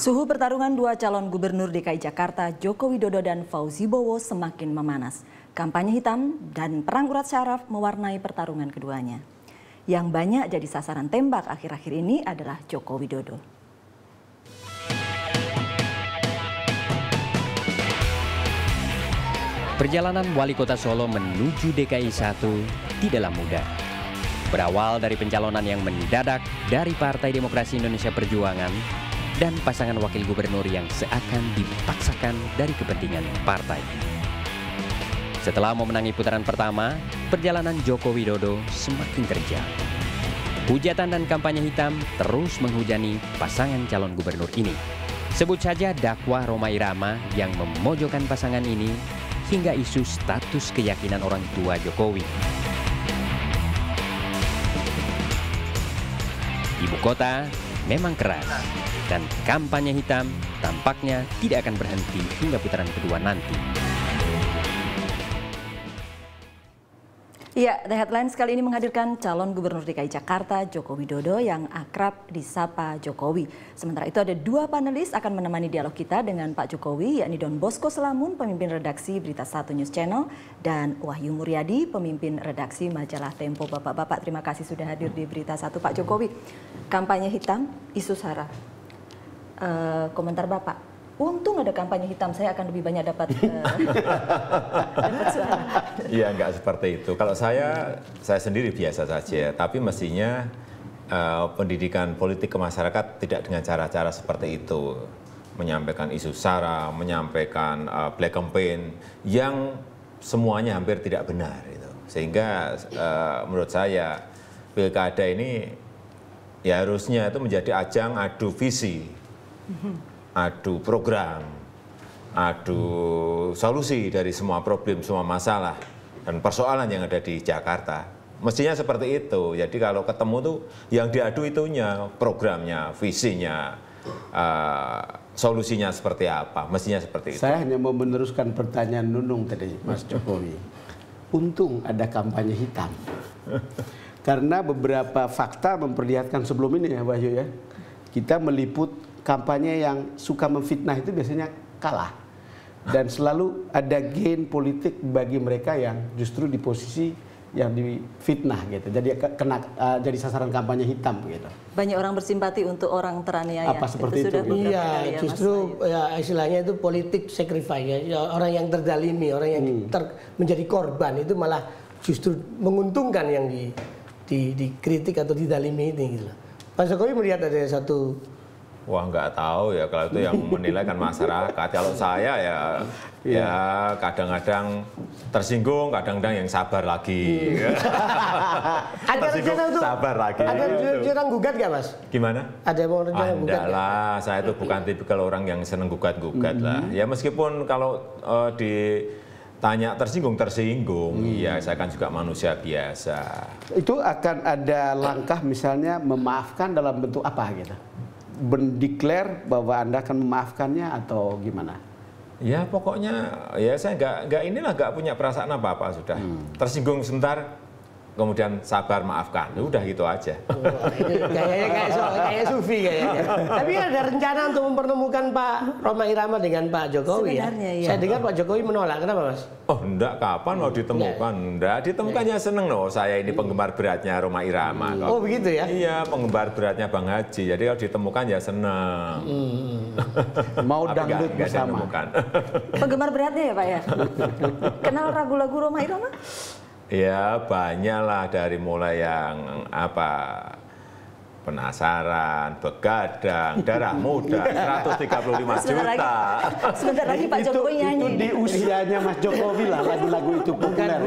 Suhu pertarungan dua calon gubernur DKI Jakarta, Joko Widodo dan Fauzi Bowo semakin memanas. Kampanye hitam dan perang urat syaraf mewarnai pertarungan keduanya. Yang banyak jadi sasaran tembak akhir-akhir ini adalah Joko Widodo. Perjalanan Wali Kota Solo menuju DKI 1 tidaklah mudah. Berawal dari pencalonan yang mendadak dari Partai Demokrasi Indonesia Perjuangan dan pasangan wakil gubernur yang seakan dipaksakan dari kepentingan partai. Setelah memenangi putaran pertama, perjalanan Joko Widodo semakin terjal. Hujatan dan kampanye hitam terus menghujani pasangan calon gubernur ini. Sebut saja dakwah Rhoma Irama yang memojokkan pasangan ini hingga isu status keyakinan orang tua Jokowi. Ibu kota memang keras dan kampanye hitam tampaknya tidak akan berhenti hingga putaran kedua nanti. Ya, The Headlines kali ini menghadirkan calon gubernur DKI Jakarta, Joko Widodo yang akrab disapa Jokowi. Sementara itu ada dua panelis akan menemani dialog kita dengan Pak Jokowi, yakni Don Bosco Selamun, pemimpin redaksi Berita 1 News Channel, dan Wahyu Muryadi, pemimpin redaksi majalah Tempo. Bapak-bapak, terima kasih sudah hadir di Berita 1. Pak Jokowi, kampanye hitam, isu sara. Komentar Bapak, untung ada kampanye hitam, saya akan lebih banyak dapat suara. Iya, enggak seperti itu. Kalau saya sendiri biasa saja, tapi mestinya pendidikan politik ke masyarakat tidak dengan cara-cara seperti itu. Menyampaikan isu sara, menyampaikan black campaign yang semuanya hampir tidak benar. Gitu. Sehingga menurut saya pilkada ini ya harusnya itu menjadi ajang adu visi, adu program, adu solusi dari semua problem, semua masalah dan persoalan yang ada di Jakarta. Mestinya seperti itu. Jadi kalau ketemu tuh yang diadu itunya, programnya, visinya, solusinya seperti apa. Mestinya seperti itu. Saya hanya mau meneruskan pertanyaan Nunung tadi, Mas Jokowi. Untung ada kampanye hitam. Karena beberapa fakta memperlihatkan sebelum ini ya, Wahyu ya. Kita meliput kampanye yang suka memfitnah itu biasanya kalah. Dan selalu ada gain politik bagi mereka yang justru di posisi yang difitnah gitu. Jadi jadi sasaran kampanye hitam gitu. Banyak orang bersimpati untuk orang teraniaya. Apa seperti itu? Iya, justru ya istilahnya itu politik sacrifice ya. Orang yang terdalimi, orang yang menjadi korban itu malah justru menguntungkan yang dikritik atau didalimi ini gitu. Pak Jokowi melihat ada satu. Wah, nggak tahu ya, kalau itu yang menilai kan masyarakat. Kalau saya ya kadang-kadang tersinggung, kadang-kadang yang sabar lagi. Ada rencana untuk sabar lagi. Ada rencana gugat nggak, Mas? Gimana? Ada mau rencana gugat? Enggak lah, saya itu bukan tipikal orang yang seneng gugat-gugat lah. Ya meskipun kalau ditanya tersinggung, ya saya kan juga manusia biasa. Itu akan ada langkah misalnya memaafkan dalam bentuk apa gitu? Mendeklar bahwa Anda akan memaafkannya atau gimana? Ya pokoknya ya saya nggak punya perasaan apa-apa sudah. Tersinggung sebentar, kemudian sabar maafkan. Udah gitu aja. Kayak Sufi kayaknya. Tapi ada rencana untuk mempertemukan Pak Rhoma Irama dengan Pak Jokowi ya? Iya. Saya dengar Pak Jokowi menolak. Kenapa, Mas? Oh enggak, kapan mau ditemukan? Enggak, ditemukannya seneng loh. Saya ini penggemar beratnya Rhoma Irama. Oh begitu ya? Iya, penggemar beratnya Bang Haji. Jadi kalau ditemukan ya seneng. Mau dangdut bersama. Penggemar beratnya ya Pak ya? Kenal lagu-lagu Rhoma Irama? Ya banyak lah, dari mulai yang penasaran, begadang, darah muda, 135 juta. Sebentar lagi Pak Jokowi nyanyi. Itu di usianya Mas Jokowi lah lagu-lagu itu populer.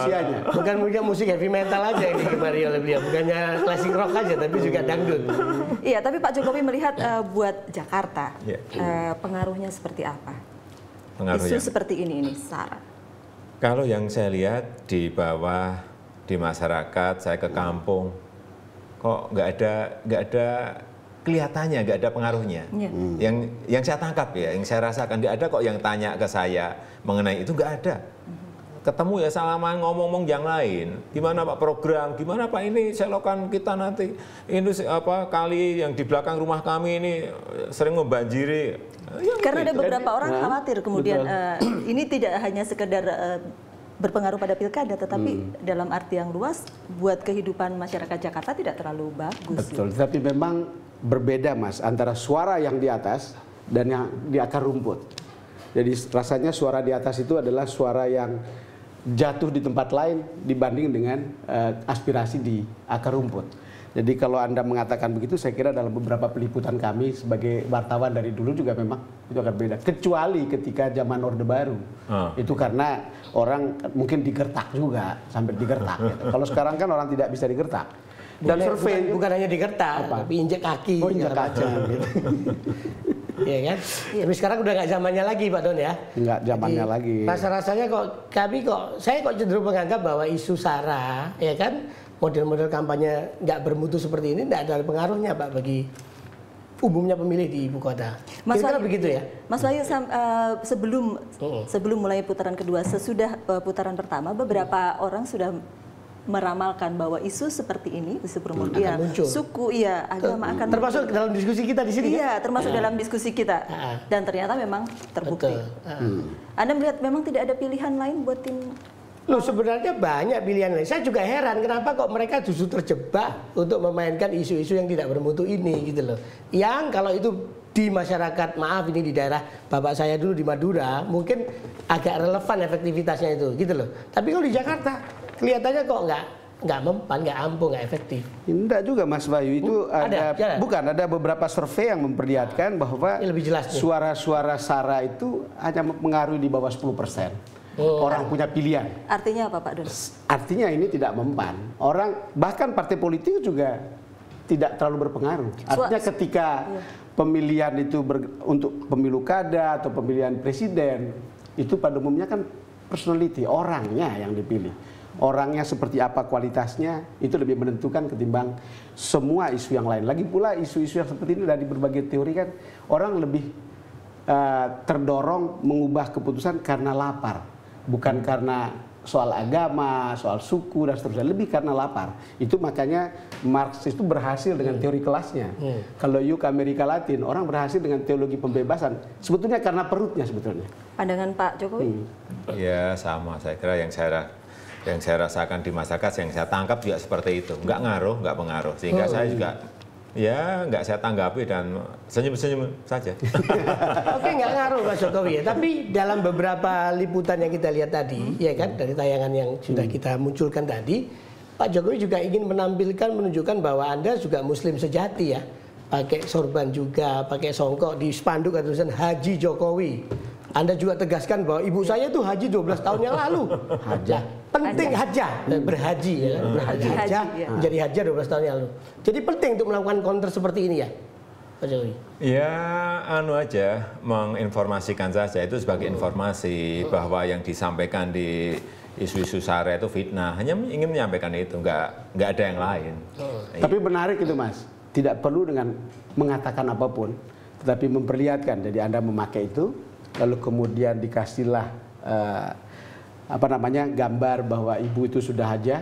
Usianya. Bukan musik heavy metal aja yang digemari oleh beliau, bukannya classic rock aja, tapi juga dangdut. Iya, tapi Pak Jokowi melihat buat Jakarta pengaruhnya seperti apa? Isu seperti ini, Sarah. Kalau yang saya lihat di bawah, di masyarakat, saya ke kampung, kok nggak ada kelihatannya, nggak ada pengaruhnya. Yang saya tangkap ya, yang saya rasakan, nggak ada kok yang tanya ke saya mengenai itu, nggak ada. ketemu ya salaman ngomong-ngomong yang lain. Gimana Pak program? Gimana Pak ini selokan kita nanti ini apa kali yang di belakang rumah kami ini sering membanjiri. Ya, karena ada gitu. beberapa orang khawatir kemudian ini tidak hanya sekedar berpengaruh pada pilkada, tetapi dalam arti yang luas buat kehidupan masyarakat Jakarta tidak terlalu bagus. Betul, tapi memang berbeda Mas antara suara yang di atas dan yang di akar rumput. Jadi rasanya suara di atas itu adalah suara yang jatuh di tempat lain dibanding dengan aspirasi di akar rumput. Jadi kalau Anda mengatakan begitu, saya kira dalam beberapa peliputan kami sebagai wartawan dari dulu juga memang itu akan beda. Kecuali ketika zaman Orde Baru. Itu karena orang mungkin digertak juga, sampai digertak. Gitu. Kalau sekarang kan orang tidak bisa digertak. Dan survei bukan hanya digertak, tapi injek kaki. Oh, injek kaki. Gitu. Iya kan? Tapi sekarang udah nggak zamannya lagi Pak Don ya? Nggak zamannya lagi. Rasa-rasanya saya kok cenderung menganggap bahwa isu SARA, ya kan, model-model kampanye nggak bermutu seperti ini nggak ada pengaruhnya Pak bagi umumnya pemilih di ibu kota. Kira-kira begitu ya? Mas Wahyu, sebelum mulai putaran kedua, sesudah putaran pertama, beberapa orang sudah meramalkan bahwa isu seperti ini, isu primordial, suku, agama akan termasuk dalam diskusi kita di sini. Iya, termasuk dalam diskusi kita. Dan ternyata memang terbukti. Anda melihat memang tidak ada pilihan lain buat tim? Loh, sebenarnya banyak pilihan lain. Saya juga heran kenapa kok mereka justru terjebak untuk memainkan isu-isu yang tidak bermutu ini gitu loh. Yang kalau itu di masyarakat, maaf ini di daerah bapak saya dulu di Madura, mungkin agak relevan efektivitasnya itu gitu loh. Tapi kalau di Jakarta kelihatannya kok nggak mempan, nggak ampuh, nggak efektif. Tidak juga Mas Wahyu, itu ada beberapa survei yang memperlihatkan bahwa suara-suara SARA itu hanya mempengaruhi di bawah 10%. Orang punya pilihan. Artinya apa Pak Don? Artinya ini tidak mempan. Orang bahkan partai politik juga tidak terlalu berpengaruh. Artinya ketika pemilihan itu untuk pemilu kada atau pemilihan presiden itu pada umumnya kan personality, orangnya yang dipilih. Orangnya seperti apa kualitasnya itu lebih menentukan ketimbang semua isu yang lain. Lagi pula isu-isu yang seperti ini dari berbagai teori kan orang lebih terdorong mengubah keputusan karena lapar, bukan karena soal agama, soal suku dan seterusnya, lebih karena lapar. Itu makanya Marx itu berhasil dengan teori kelasnya. Kalau you ke Amerika Latin, orang berhasil dengan teologi pembebasan. Sebetulnya karena perutnya sebetulnya. Pandangan Pak Jokowi? Ya sama, saya kira yang saya rasakan di masyarakat, yang saya tangkap juga seperti itu. Nggak ngaruh, nggak pengaruh. Sehingga saya juga ya nggak saya tanggapi dan senyum-senyum saja. Oke, nggak ngaruh Pak Jokowi ya. Tapi dalam beberapa liputan yang kita lihat tadi, ya kan, dari tayangan yang sudah kita munculkan tadi, Pak Jokowi juga ingin menunjukkan bahwa Anda juga Muslim sejati ya. Pakai sorban juga, pakai songkok, di spanduk ada tulisan Haji Jokowi. Anda juga tegaskan bahwa ibu saya tuh haji 12 tahun yang lalu. Haja. Penting berhaji ya, berhaji menjadi haja 12 tahun yang lalu. Jadi penting untuk melakukan counter seperti ini ya, Pak Jokowi. Ya, aja menginformasikan saja itu sebagai informasi bahwa yang disampaikan di isu-isu SARA itu fitnah. Hanya ingin menyampaikan itu, nggak ada yang lain. Tapi menarik itu Mas, tidak perlu dengan mengatakan apapun, tetapi memperlihatkan. Jadi Anda memakai itu, lalu kemudian dikasihlah gambar bahwa ibu itu sudah haja,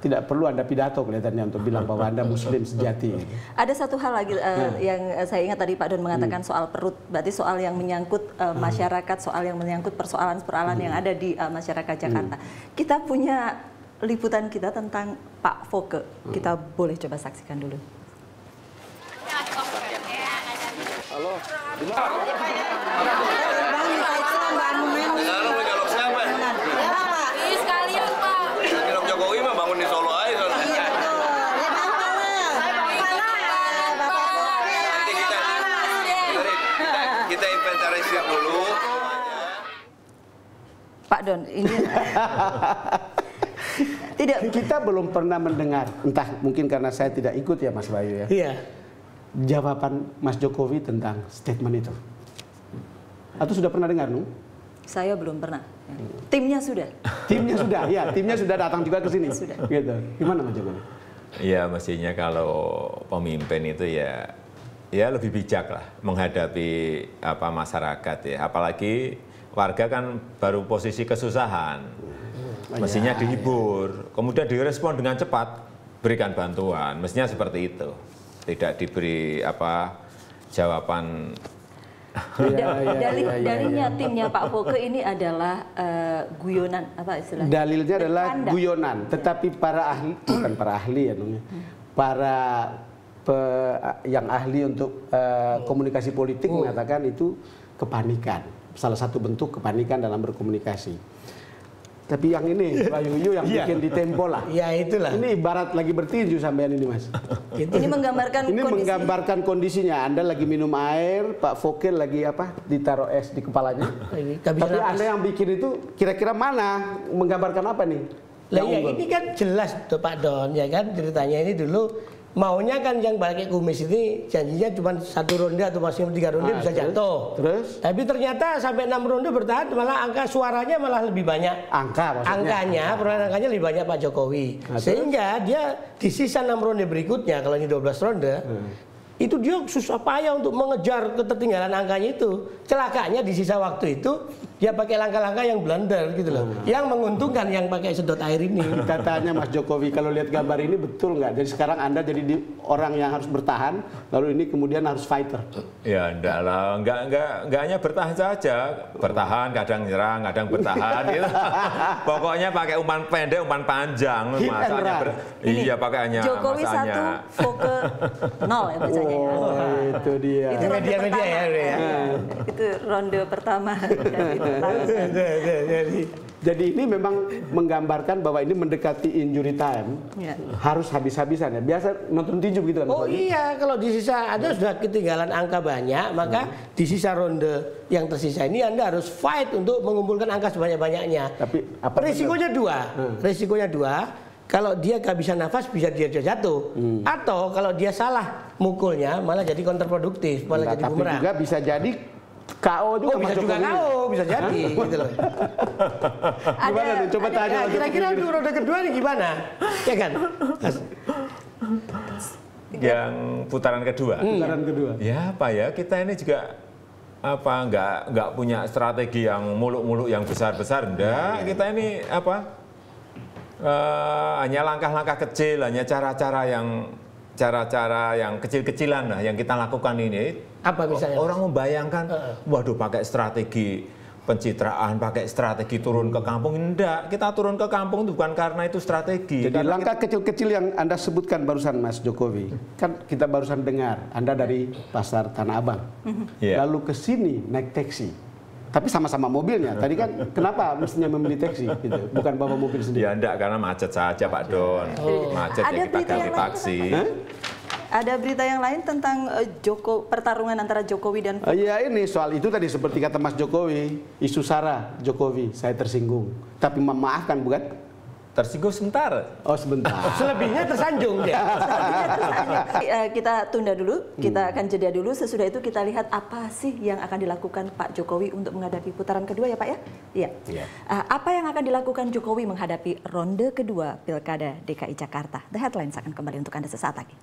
tidak perlu Anda pidato kelihatannya untuk bilang bahwa Anda Muslim sejati. Ada satu hal lagi yang saya ingat tadi Pak Don mengatakan soal perut, berarti soal yang menyangkut masyarakat, soal yang menyangkut persoalan-persoalan yang ada di masyarakat Jakarta. Kita punya liputan kita tentang Pak Foke, kita boleh coba saksikan dulu. Halo. Jokowi mah bangun di Solo aja. Kita inventarisir dulu. Pak Don, ini tidak. Kita belum pernah mendengar, entah mungkin karena saya tidak ikut ya Mas Wahyu ya. Iya. Jawaban Mas Jokowi tentang statement itu. Atau sudah pernah dengar, Nung? Saya belum pernah. Timnya sudah. Timnya sudah, ya. Timnya sudah datang juga ke sini. Sudah. Gitu. Gimana Mas Jokowi? Ya mestinya kalau pemimpin itu ya lebih bijak lah menghadapi masyarakat ya. Apalagi warga kan baru posisi kesusahan. Mestinya dihibur, kemudian direspon dengan cepat, berikan bantuan. Mestinya seperti itu. Tidak diberi jawaban. Dalilnya timnya Pak Foke ini adalah guyonan, apa istilahnya? Dalilnya adalah guyonan, tetapi para ahli, bukan para ahli ya, para yang ahli untuk komunikasi politik mengatakan itu kepanikan, salah satu bentuk kepanikan dalam berkomunikasi. Tapi yang ini, Pak Yuyu yang bikin di Tempo lah. Ya itulah. Ini ibarat lagi bertinju sampean ini, Mas. Ini menggambarkan Ini kondisi. menggambarkan kondisinya. Anda lagi minum air, Pak Foke lagi ditaruh es di kepalanya. Tapi Anda yang bikin itu kira-kira mana? Menggambarkan apa nih? Lah ya ini kan jelas tuh Pak Don, ya kan ceritanya ini dulu maunya kan yang pakai kumis ini janjinya cuma 1 ronde atau maksimum 3 ronde bisa jatuh. Terus? Tapi ternyata sampai 6 ronde bertahan malah angka suaranya malah lebih banyak. Angka maksudnya? Angkanya, perolehan angkanya lebih banyak Pak Jokowi. Sehingga dia di sisa 6 ronde berikutnya, kalau ini 12 ronde, itu dia susah payah untuk mengejar ketertinggalan angkanya itu. Celakanya di sisa waktu itu dia pakai langkah-langkah yang blunder gitu loh. Yang menguntungkan yang pakai sedot air ini. Katanya Mas Jokowi, kalau lihat gambar ini betul nggak? Jadi sekarang Anda jadi orang yang harus bertahan, lalu ini kemudian harus fighter. Ya enggak lah, enggak hanya bertahan saja. Bertahan, kadang nyerang, kadang bertahan gitu. Pokoknya pakai umpan pendek, umpan panjang. Hit and run. Iya, pakai hanya Jokowi masanya. 1, Foke 0 ya bacanya ya. Oh, itu dia. Itu ronde Media-media pertama. ya. Itu ronde pertama. Jadi ini memang menggambarkan bahwa ini mendekati injury time, harus habis-habisan ya. Biasa nonton tinju begitu kan? Oh iya, kalau di sisa Anda sudah ketinggalan angka banyak, maka di sisa ronde yang tersisa ini Anda harus fight untuk mengumpulkan angka sebanyak-banyaknya. Tapi apa Resikonya dua, resikonya dua. Kalau dia kehabisan nafas bisa dia jatuh, atau kalau dia salah mukulnya malah jadi kontraproduktif, malah jadi tapi bumerang. juga bisa jadi KO juga Mas bisa juga Jokowi. KO, bisa jadi gitu loh. Gimana nih? Coba tanya. Nah, kira-kira untuk ronde kedua nih gimana? Ya kan? Yang putaran kedua. Putaran kedua. Ya apa ya, kita ini juga nggak punya strategi yang muluk-muluk yang besar-besar. Enggak, kita ini hanya langkah-langkah kecil, hanya cara-cara yang kecil-kecilan lah yang kita lakukan ini. Apa misalnya? Orang membayangkan, waduh pakai strategi pencitraan, pakai strategi turun ke kampung. Enggak, kita turun ke kampung itu bukan karena itu strategi. Jadi langkah kecil-kecil yang Anda sebutkan barusan Mas Jokowi, kan kita barusan dengar Anda dari Pasar Tanah Abang, lalu ke sini naik taksi. Tapi sama-sama mobilnya. Tadi kan kenapa mestinya membeli taksi gitu, bukan bawa mobil sendiri? Ya enggak, karena macet saja Pak Don. Macet ya kita ganti taksi. Ada berita yang lain tentang pertarungan antara Jokowi dan Iya ini soal itu tadi seperti kata Mas Jokowi, isu SARA Jokowi, saya tersinggung. Tapi memaafkan bukan? Tersinggung sebentar. Oh sebentar. Selebihnya tersanjung dia. Kita tunda dulu, kita akan jeda dulu. Sesudah itu kita lihat apa sih yang akan dilakukan Pak Jokowi untuk menghadapi putaran kedua ya Pak ya? Iya. Apa yang akan dilakukan Jokowi menghadapi ronde kedua Pilkada DKI Jakarta? The Headlines akan kembali untuk Anda sesaat lagi.